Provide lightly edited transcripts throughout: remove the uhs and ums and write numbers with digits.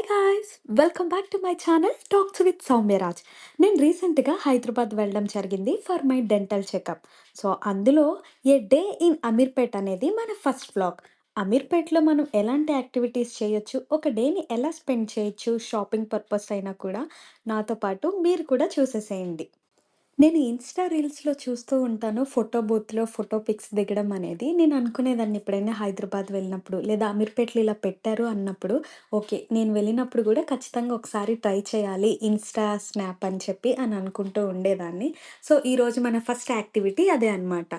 Guys! Welcome back to my channel talks with Soumyaraj. నేను రీసెంట్‌గా హైదరాబాద్ వెళ్ళడం జరిగింది for my dental checkup. So, అందులో ఏ డే ఇన్ అమీర్పేట్ అనేది మన ఫస్ట్ వ్లాగ్. అమీర్పేట్‌లో మనం ఎలాంటి యాక్టివిటీస్ చేయొచ్చు, ఒక డేని ఎలా స్పెండ్ చేయొచ్చు, షాపింగ్ పర్పస్ అయినా కూడా నాతో పాటు మీరు కూడా చూసేసేయండి. నేను ఇన్‌స్టా రీల్స్‌లో చూస్తూ ఉంటాను. ఫోటో బూత్‌లో ఫోటో పిక్స్ దిగడం అనేది. నేను అనుకునేదాన్ని ఎప్పుడైనా హైదరాబాద్ వెళ్ళినప్పుడు, లేదా అమీర్పేట్‌లో ఇలా పెట్టారు అన్నప్పుడు, ఓకే. నేను వెళ్ళినప్పుడు గూడా ఖచ్చితంగా ఒకసారి ట్రై చేయాలి ఇన్‌స్టా, స్నాప్ అని చెప్పి అని అనుకుంటూ ఉండేదాన్ని. సో, ఈరోజు మన ఫస్ట్ యాక్టివిటీ అదే అనమాట.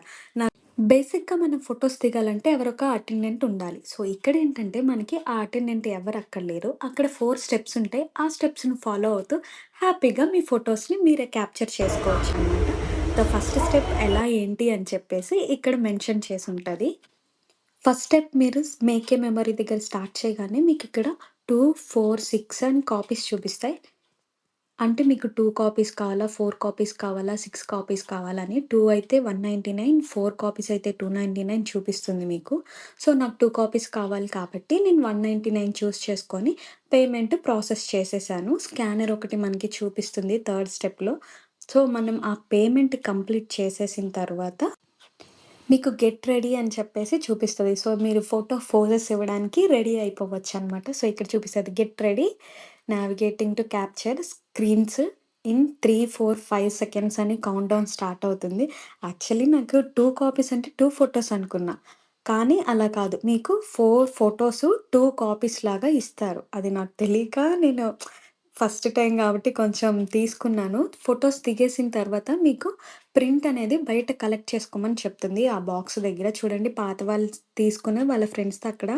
బేసిక్‌గా మనం ఫోటోస్ దిగాలంటే ఎవరొక అటెండెంట్ ఉండాలి. సో, ఇక్కడేంటంటే మనకి ఆ అటెండెంట్ ఎవరు అక్కర్లేరు. అక్కడ 4 స్టెప్స్ ఉంటాయి. ఆ స్టెప్స్‌ని ఫాలో అవుతూ హ్యాపీగా మీ ఫోటోస్‌ని మీరే క్యాప్చర్ చేసుకోవచ్చనమాట. ఫస్ట్ స్టెప్ ఎలా ఏంటి అని చెప్పేసి ఇక్కడ మెన్షన్ చేసుంటది. ఫస్ట్ స్టెప్ మీరు మేక్ ఏ మెమరీ దగ్గర స్టార్ట్ చేయగానే మీకిక్కడ 2, 4, 6 అని కాపీస్ చూపిస్తాయి. అంటే మీకు 2 కాపీస్ కావాలా? 4 కాపీస్ కావాలా? 6 కాపీస్ కావాలని 2 అయితే 199, 4 కాపీస్ అయితే 299 చూపిస్తుంది మీకు. సో, నాకు 2 కాపీస్ కావాలి కాబట్టి నేను 199 చూజ్ చేసుకొని పేమెంట్ ప్రాసెస్ చేసేసాను. స్కానర్ ఒకటి మనకి చూపిస్తుంది థర్డ్ స్టెప్‌లో. సో, మనం ఆ పేమెంట్ కంప్లీట్ చేసేసిన తర్వాత మీకు గెట్ రెడీ అని చెప్పేసి చూపిస్తది. సో, మీరు ఫోటో పోజెస్ ఇవ్వడానికి రెడీ అయిపోవచ్చనమాట. సో, ఇక్కడ చూపిస్తది get ready, navigating to capture screens in 3, 4, 5 seconds అని కౌంట్ డౌన్ స్టార్ట్ అవుతుంది. యాక్చువల్లీ నాకు 2 కాపీస్ అంటే 2 ఫోటోస్ అనుకున్నా. కానీ అలా కాదు. మీకు 4 ఫోటోసు 2 కాపీస్ లాగా ఇస్తారు. అది నాకు తెలీక నేను ఫస్ట్ టైమ్ గాబట్టి కొంచెం తీసుకున్నాను. ఫోటోస్ దిగేసిన తర్వాత మీకు ప్రింట్ అనేది బయట కలెక్ట్ చేసుకోమని చెప్తుంది. ఆ బాక్స్ దగ్గర చూడండి పాత వాళ్ళు తీసుకుని వాళ్ళ ఫ్రెండ్స్‌తో అక్కడ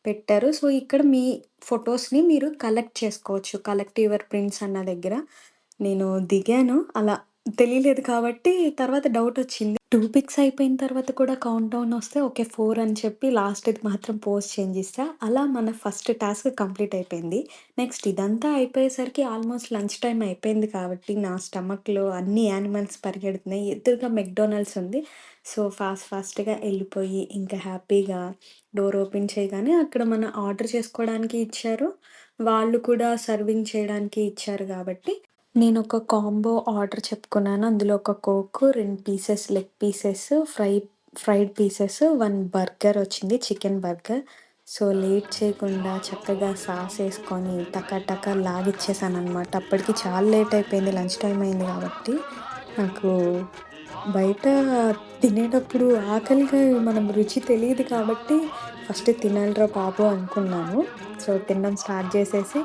పెట్టారు. సో, ఇక్కడ మీ ఫోటోస్‌ని మీరు కలెక్ట్ చేసుకోవచ్చు. కలెక్ట్ యువర్ ప్రింట్స్ అన్న దగ్గర నేను దిగాను. అలా తెలియలేదు కాబట్టి తర్వాత డౌటొచ్చింది. 2 పిక్స్ అయిపోయిన తర్వాత కూడా కౌంట్ డౌన్ వస్తే ఓకే. 4 అని చెప్పి లాస్ట్‌ది మాత్రం పోజ్ చేంజ్ చేశా. అలా మన ఫస్ట్ టాస్క్ కంప్లీట్ అయిపోయింది. నెక్స్ట్ ఇదంతా అయిపోయేసరికి ఆల్మోస్ట్ లంచ్ టైమ్ అయిపోయింది కాబట్టి నా స్టమక్‌లో అన్ని యానిమల్స్ పరిగెడుతున్నాయి. ఎదురుగా మెక్‌డొనాల్డ్స్ ఉంది. సో, ఫాస్ట్‌గా ఎళ్ళిపోయి ఇంకా హ్యాపీగా డోర్ ఓపెన్ చేయగానే అక్కడ మన ఆర్డర్ చేసుకోవడానికి ఇచ్చారు. వాళ్ళు కూడా సర్వింగ్ చేయడానికి ఇచ్చారు గాబట్టి నేనొక కాంబో ఆర్డర్ చెప్పుకున్నాను. అందులో ఒక coke, 2 pieces leg pieces, fried pieces, 1 burger వచ్చింది. Chicken burger. సో, లేట్ చేయకుండా చక్కగా సాసేసుకొని టక లాగిచ్చేసాననమాట. అప్పటికి చాలా లేట్ అయిపోయింది. లంచ్ టైమ్ అయింది కాబట్టి. నాకు బయట తినేటప్పుడు ఆకలిగా మనం రుచి తెలీదు కాబట్టి ఫస్ట్ తినాలిరా బాబు అనుకున్నాను. సో, తినడం స్టార్ట్ చేసేసి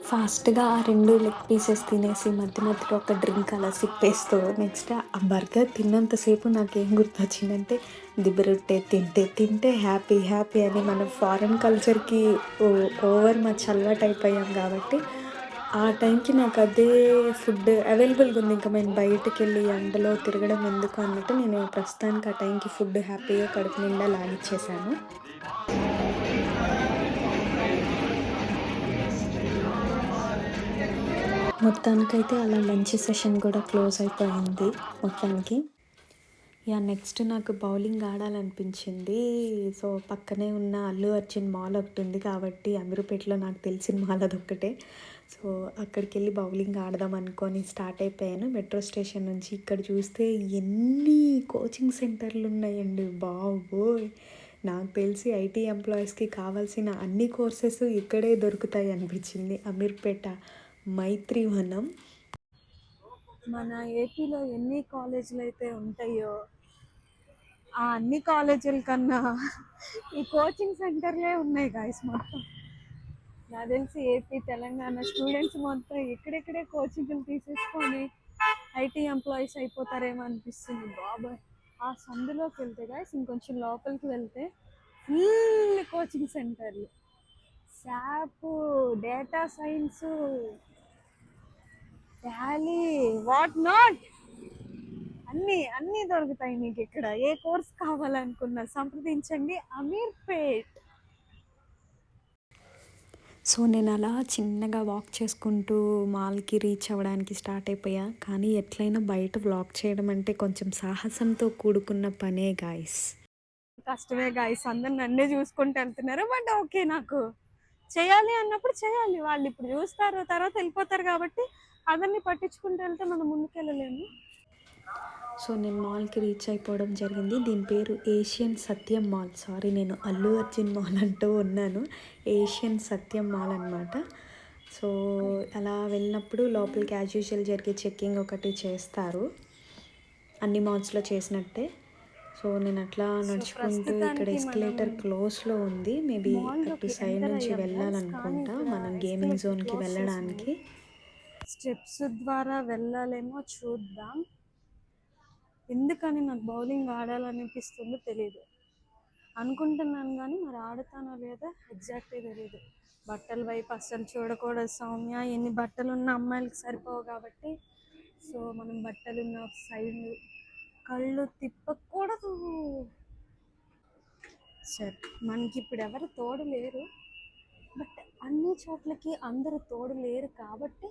ఫాస్ట్‌గా ఆ 2 లెగ్ పీసెస్ తినేసి మధ్యలో ఒక డ్రింక్ అలా సిప్పేస్తూ నెక్స్ట్ ఆ బర్గర్ తిన్నంత సేపు నాకేం గుర్తొచ్చిందంటే దిబ్బరొట్టె తింటే హ్యాపీ అని మనం ఫారెన్ కల్చర్‌కి ఓవర్ మచ్ అలవాటయిపోయాం కాబట్టి, ఆ టైంకి నాకు అదే ఫుడ్ అవైలబుల్‌గా ఉంది. ఇంక మేము బయటికెళ్ళి ఎండలో తిరగడం ఎందుకు అన్నట్టు నేను ప్రస్తుతానికి ఆ టైంకి ఫుడ్ హ్యాపీగా కడుపు నిండా లాగిచ్చేసాను. మొత్తానికైతే అలా లంచ్ సెషన్ గూడా క్లోజ్ అయిపోయింది మొత్తానికి. నెక్స్ట్ నాకు బౌలింగ్ ఆడాలనిపించింది. సో, పక్కనే ఉన్న అల్లు అర్జున్ మాల్ ఒకటుంది కాబట్టి అమీర్పేటలో నాకు తెలిసిన మాల్ అదొక్కటే. సో, అక్కడికెళ్ళి బౌలింగ్ ఆడదాం అనుకోని స్టార్ట్ అయిపోయాను. మెట్రో స్టేషన్ నుంచి ఇక్కడ చూస్తే ఎన్ని కోచింగ్ సెంటర్‌లున్నాయండి బాబోయ్! నాకు తెలిసి ఐటీ ఎంప్లాయీస్‌కి కావాల్సిన అన్ని కోర్సెస్ ఇక్కడే దొరుకుతాయి అనిపించింది. అమీర్పేట మైత్రివనం. మన ఏపీలో ఎన్ని కాలేజీలైతే ఉంటాయో, ఆ అన్ని కాలేజీల కన్నా ఈ కోచింగ్ సెంటర్‌లే ఉన్నాయి గాయ్స్ మొత్తం. నాకు తెలిసి ఏపీ, తెలంగాణ స్టూడెంట్స్ మొత్తం ఇక్కడిక్కడే కోచింగ్‌లు తీసేసుకొని ఐటీ ఎంప్లాయీస్ అయిపోతారేమో అనిపిస్తుంది బాబోయ్! ఆ సందులోకి వెళ్తే గాయ్స్ ఇంకొంచెం లోపలికి వెళ్తే ఫుల్ కోచింగ్ సెంటర్లు. SAP, data science, Tally, what not అన్నీ దొరుకుతాయి మీకు ఇక్కడ. ఏ కోర్స్ కావాలనుకున్నా సంప్రదించండి అమీర్పేట్. సో, నేనలా చిన్నగా వాక్ చేసుకుంటూ మాల్‌కి రీచ్ అవ్వడానికి స్టార్ట్ అయిపోయా. కానీ ఎట్లైనా బయట వ్లాగ్ చేయడం అంటే కొంచెం సాహసంతో కూడుకున్న పనే గాయ్స్. కష్టమే గాయ్స్, అందరు నన్నే చూసుకుంటూ వెళ్తున్నారు. బట్ ఓకే, నాకు చేయాలి అన్నప్పుడు చేయాలి. వాళ్ళు ఇప్పుడు చూస్తారు, తర్వాత వెళ్ళిపోతారు కాబట్టి అదన్ని పట్టించుకుంటూ వెళ్తే మనం ముందుకెళ్ళలేము. సో నేను మాల్‌కి రీచ్ అయిపోవడం జరిగింది. దీని పేరు ఏషియన్ సత్యం మాల్. సారీ నేను అల్లు అర్జున్ మాల్ అంటూ ఉన్నాను. ఏషియన్ సత్యం మాల్ అనమాట. సో అలా వెళ్ళినప్పుడు లోపలికి యాజ్ యూజువల్ జరిగే చెకింగ్ ఒకటి చేస్తారు. అన్ని మాల్స్‌లో చేసినట్టే. సో నేను అట్లా సో నడుచుకుంటూ ఇక్కడ ప్రస్తుతానికి మనం ఎస్కలేటర్ క్లోజ్‌లో ఉంది. మేబీ అటు మాల్లోకి సైడ్ ఎంటర్ నుంచి అయ్యాం గైస్, కానీ వెళ్ళాలనుకుంటా ఇక్కడ మనం గేమింగ్ ఎస్కలేటర్ జోన్‌కి క్లోజ్ చేసింది. వెళ్ళడానికి. స్టెప్స్ ద్వారా వెళ్ళాలేమో చూద్దాం. ఎందుకని నాకు బౌలింగ్ ఆడాలనిపిస్తుందో తెలియదు. అనుకుంటున్నాను కానీ మరి ఆడతానో లేదో ఎగ్జాక్ట్గా తెలియదు. బట్టల వైపు అస్సలు చూడకూడదు సౌమ్య. ఎన్ని బట్టలు ఉన్న అమ్మాయిలకి సరిపోవు కాబట్టి సో మనం బట్టలున్న సైడ్ కళ్ళు తిప్పకూడదు. సరే, మనకి ఇప్పుడు ఎవరు తోడు లేరు, బట్ అన్ని చోట్లకి అందరూ తోడు లేరు కాబట్టి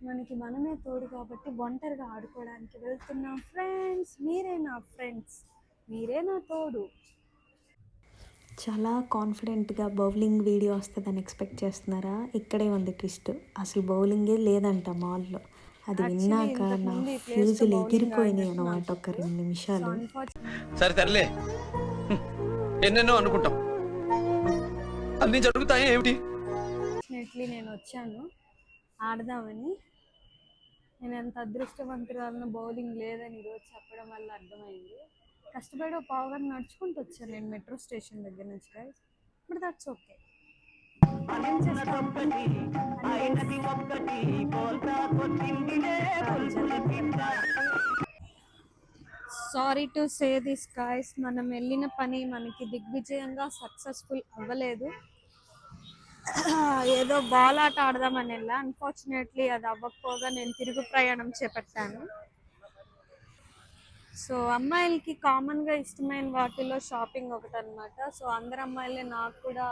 మనకి మనమే తోడు కాబట్టి ఒంటరిగా ఆడుకోవడానికి వెళ్తున్నాం ఫ్రెండ్స్. మీరే నా ఫ్రెండ్స్, మీరే నా తోడు. చాలా కాన్ఫిడెంట్‌గా బౌలింగ్ వీడియో వస్తదని ఎక్స్‌పెక్ట్ చేస్తున్నారా? ఇక్కడే ఉంది ట్విస్ట్. అసలు బౌలింగే లేదంట మాల్‌లో. అది యాక్చువల్లీ విన్నాక ఇంతకు నా ముందు ఈ ప్లేస్లో ఫ్యూజులు బౌలింగ్ ఎగిరిపోయినాయి ఆడినట్టు అన్నమాట నాకు ఒక గుర్తు. 2 సో నిమిషాలు. సరే తరలే, ఎన్నెన్నో అనుకుంటాం, అన్ని జరుగుతాయి ఏమిటి? అన్ఫార్చునేట్లీ నేను వచ్చాను ఆడదామని. నేను ఎంత అదృష్టవంతురాలను బౌలింగ్ లేదని ఈరోజు చెప్పడం వల్ల అర్థమైంది. కష్టపడి ఒక పావు గంట నడుచుకుంటూ వచ్చాను నేను మెట్రో స్టేషన్ దగ్గర నుంచి గైస్. ఇప్పుడు దట్స్ ఓకే. ఏం చేస్తాం? Sorry to say this guys, మనం వెళ్ళిన పని మనకి దిగ్విజయంగా సక్సెస్ఫుల్ అవ్వలేదు. ఏదో బాల్ ఆట ఆడదామని వెళ్ళా, అన్ఫార్చునేట్లీ అది అవ్వకపోగా నేను తిరుగు ప్రయాణం చేపట్టాను. సో అమ్మాయిలకి కామన్గా ఇష్టమైన వాటిలో షాపింగ్ ఒకటి అనమాట. సో అందరు అమ్మాయిలే, నాకు కూడా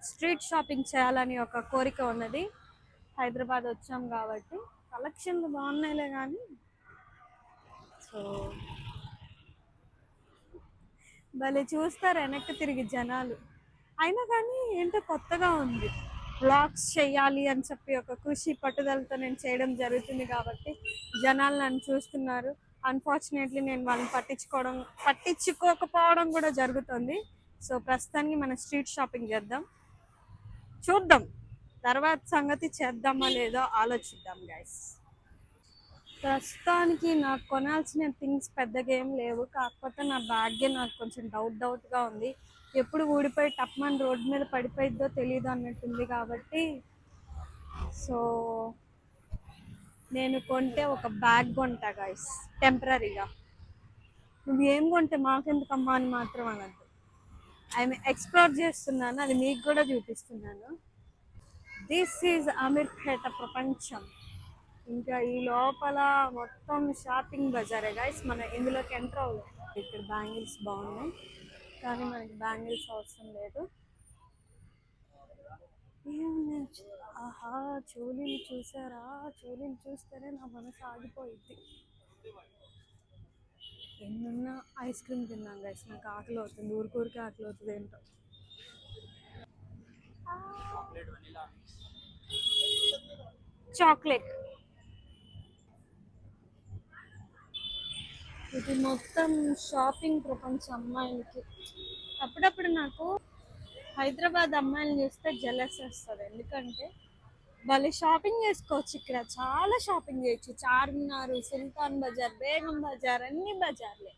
స్ట్రీట్ షాపింగ్ చేయాలని ఒక కోరిక ఉన్నది. హైదరాబాద్ వచ్చాం కాబట్టి కలెక్షన్లు బాగున్నాయిలే కానీ సో భలే చూస్తారు వెనక్కి తిరిగి జనాలు. అయినా కానీ ఏంటో కొత్తగా ఉంది. వ్లాగ్స్ చేయాలి అని చెప్పి ఒక కృషి పట్టుదలతో నేను చేయడం జరుగుతుంది కాబట్టి జనాలు నన్ను చూస్తున్నారు. అన్ఫార్చునేట్లీ నేను వాళ్ళని పట్టించుకోకపోవడం కూడా జరుగుతుంది. సో ప్రస్తుతానికి మనం స్ట్రీట్ షాపింగ్ చేద్దాం, చూద్దాం తర్వాత సంగతి. చేద్దామా లేదో ఆలోచిద్దాం గైస్. ప్రస్తుతానికి నాకు కొనాల్సిన థింగ్స్ పెద్దగా ఏం లేవు, కాకపోతే నా బ్యాగే నాకు కొంచెం డౌట్గా ఉంది. ఎప్పుడు ఊడిపోయి టప్మన్ రోడ్డు మీద పడిపోయిద్దో తెలియదు అన్నట్టుంది కాబట్టి సో నేను కొంటే ఒక బ్యాగ్ కొంటా గైస్ టెంపరీగా. నువ్వు ఏం కొంటే మాకెందుకమ్మా అని మాత్రం అనద్దు. ఐఎమ్ ఎక్స్ప్లోర్ చేస్తున్నాను, అది మీకు కూడా చూపిస్తున్నాను. దిస్ ఈజ్ అమీర్పేట ప్రపంచం. ఇంకా ఈ లోపల మొత్తం షాపింగ్ బజారే గైస్. మనం ఇందులోకి ఎంటర్ అవ్వలేదు. ఇక్కడ బ్యాంగిల్స్ బాగున్నాయి కానీ మనకి బ్యాంగిల్స్ అవసరం లేదు. ఆహా, చోలీలు చూసారా? చోలీలు చూస్తేనే నా మనసు ఆగిపోయింది. ఎన్నున్నా ఐస్ క్రీమ్ తిన్నాం గైస్, నాకు ఆకలి అవుతుంది, ఊరికూరికే ఆకలి అవుతుంది ఏంటో. చాక్లెట్. ఇది మొత్తం షాపింగ్ ప్రపంచం అమ్మాయిలకి. అప్పుడప్పుడు నాకు హైదరాబాద్ అమ్మాయిలు చూస్తే జెలస్ వస్తుంది, ఎందుకంటే వాళ్ళు షాపింగ్ చేసుకోవచ్చు. ఇక్కడ చాలా షాపింగ్ చేయొచ్చు. చార్మినార్, సుల్తాన్ బజార్, బేగం బజార్, అన్ని బజార్లే.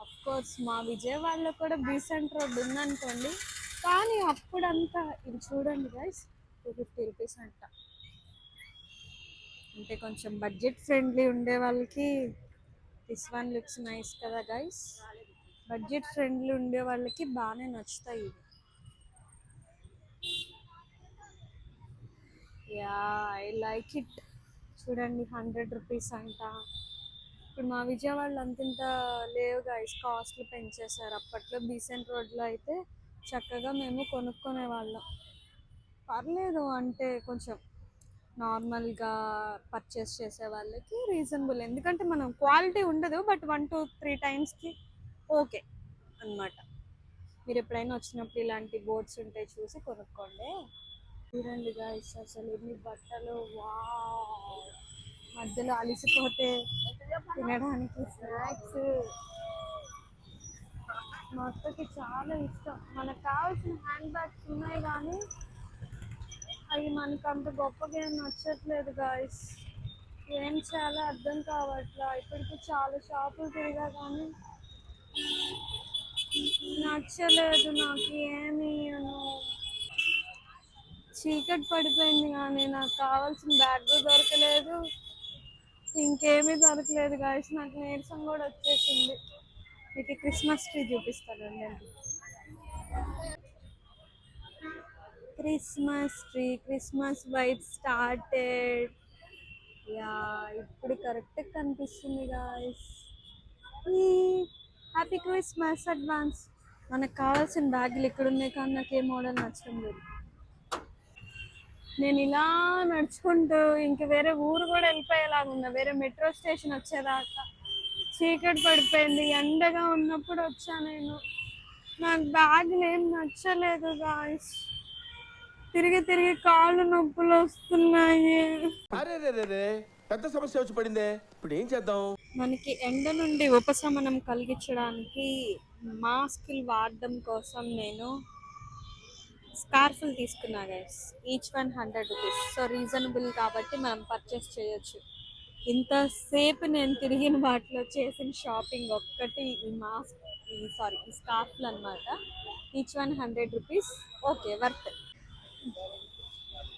అఫ్ కోర్స్ మా విజయవాడలో కూడా బీసెంట్ రోడ్ ఉందనుకోండి, కానీ అప్పుడంతా ఇది చూడండి గైస్, 250 రూపీస్ అంట. అంటే కొంచెం బడ్జెట్ ఫ్రెండ్లీ ఉండే వాళ్ళకి దిస్ వన్ లుక్స్ నైస్ కదా గైస్. బడ్జెట్ ఫ్రెండ్లీ ఉండే వాళ్ళకి బాగానే నచ్చుతాయి ఇవి. Yeah, I like it. చూడండి 100 రూపీస్ అంట. ఇప్పుడు మా విజయవాడలో అంతింత లేవు గైస్, కాస్ట్లు పెంచేశారు. అప్పట్లో బీసెంట్ రోడ్లో అయితే చక్కగా మేము కొనుక్కునే వాళ్ళం. పర్లేదు, అంటే కొంచెం నార్మల్గా పర్చేస్ చేసే వాళ్ళకి రీజనబుల్, ఎందుకంటే మనం క్వాలిటీ ఉండదు బట్ 1 to 3 టైమ్స్కి ఓకే అనమాట. మీరు ఎప్పుడైనా వచ్చినప్పుడు ఇలాంటి బోర్డ్స్ ఉంటాయి చూసి కొనుక్కోండి. చూడండి గాయ్స్ అసలు ఎన్ని బట్టలు, వావ్! మధ్యలో అలిసిపోతే తినడానికి స్నాక్స్. మా అక్కకి చాలా ఇష్టం. మనకు కావాల్సిన హ్యాండ్ బ్యాగ్స్ ఉన్నాయి కానీ అవి మనకు అంత గొప్పగా ఏం నచ్చట్లేదు గాయస్. ఏం చేయాలో అర్థం కావట్లా. ఇప్పటికి చాలా షాపులు తిరిగా కానీ నచ్చలేదు నాకు ఏమి. చీకటి పడిపోయింది కానీ నాకు కావాల్సిన బ్యాగ్ దొరకలేదు, ఇంకేమీ దొరకలేదు గాయస్. నాకు నీరసం కూడా వచ్చేసింది. మీకు క్రిస్మస్ ట్రీ చూపిస్తానండి. Christmas white started. యా, ఇప్పుడు కరెక్ట్ కనిపిస్తుంది గాయస్. Happy Christmas advance. మనకు కావాల్సిన బ్యాగులు ఇక్కడ ఉన్నాయి కానీ నాకు ఏ మోడల్ నచ్చడం లేదు. నేను ఇలా నడుచుకుంటూ ఇంక వేరే ఊరు కూడా వెళ్ళిపోయేలాగా ఉన్నా, వేరే మెట్రో స్టేషన్ వచ్చేదాకా. చీకటి పడిపోయింది, ఎండగా ఉన్నప్పుడు వచ్చా నేను. నాకు బ్యాగులు ఏం నచ్చలేదు గాయస్. తిరిగి తిరిగి కాళ్ళు నొప్పులు వస్తున్నాయి. అరే రే రే రే, పెద్ద సమస్య వచ్చి పడిందే, ఇప్పుడు ఏం చేద్దాం? మనకి ఎండ నుండి ఉపశమనం కలిగించడానికి మాస్కులు వాడడం కోసం నేను స్కార్ఫ్లు తీసుకున్నా guys. Each one 100 rupees. So reasonable కాబట్టి మనం పర్చేస్ చేయొచ్చు. ఇంతసేపు నేను తిరిగిన వాటిలో చేసిన షాపింగ్ ఒక్కటి ఈ మాస్క్, ఈ స్కార్ఫ్లు అనమాట. Each one 100 rupees. Okay, worth.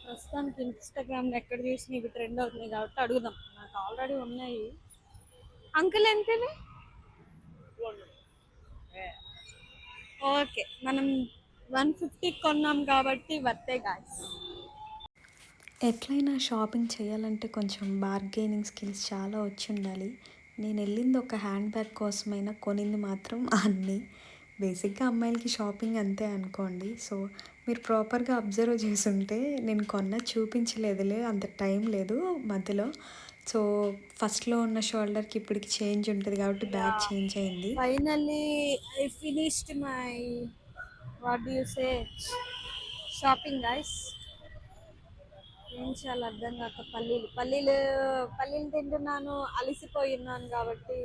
ప్రస్తుతానికి ఇన్స్టాగ్రామ్లో ఎక్కడ చూసినా ఇవి ట్రెండ్ అవుతున్నాయి కాబట్టి అడుగుదాం. నాకు ఆల్రెడీ ఉన్నాయి. అంకుల్ ఎంతవి? ఓకే, మనం 150 కొన్నాం కాబట్టి వర్తే గాయ్స్. ఎట్లయినా షాపింగ్ చేయాలంటే కొంచెం బార్గెనింగ్ స్కిల్స్ చాలా వచ్చి ఉండాలి. నేను వెళ్ళింది ఒక హ్యాండ్ బ్యాగ్ కోసమైనా, కొనింది మాత్రం అన్నీ. బేసిక్గా అమ్మాయిలకి షాపింగ్ అంతే అనుకోండి. సో మీరు ప్రాపర్గా అబ్జర్వ్ చేసుంటే నేను కొన్నది చూపించలేదులే, అంత టైం లేదు మధ్యలో. సో ఫస్ట్లో ఉన్న షోల్డర్కి ఇప్పటికి చేంజ్ ఉంటుంది కాబట్టి బ్యాగ్ చేంజ్ అయింది. Finally I finished my what do you say shopping guys. ఏం చేయాలో అర్థం కాక పల్లీలు తింటున్నాను. అలిసిపోయి ఉన్నాను కాబట్టి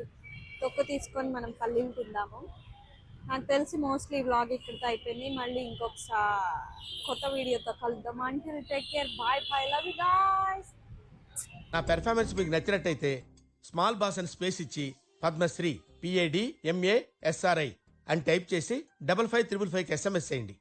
తొక్కు తీసుకొని మనం పల్లీలు తిందాము. నాకు తెలిసి మోస్ట్లీ వ్లాగ్ ఇక్కడితో అయిపోయింది. మళ్ళీ ఇంకొకసారి కొత్త వీడియోతో కలుద్దాం. Until take care, bye bye, love you guys. నా పెర్ఫార్మెన్స్ మీకు నచ్చినట్టయితే స్మాల్ బాస్ అని స్పేస్ ఇచ్చి పద్మశ్రీ PADMASRI అని టైప్ చేసి 55555 SMS చేయండి.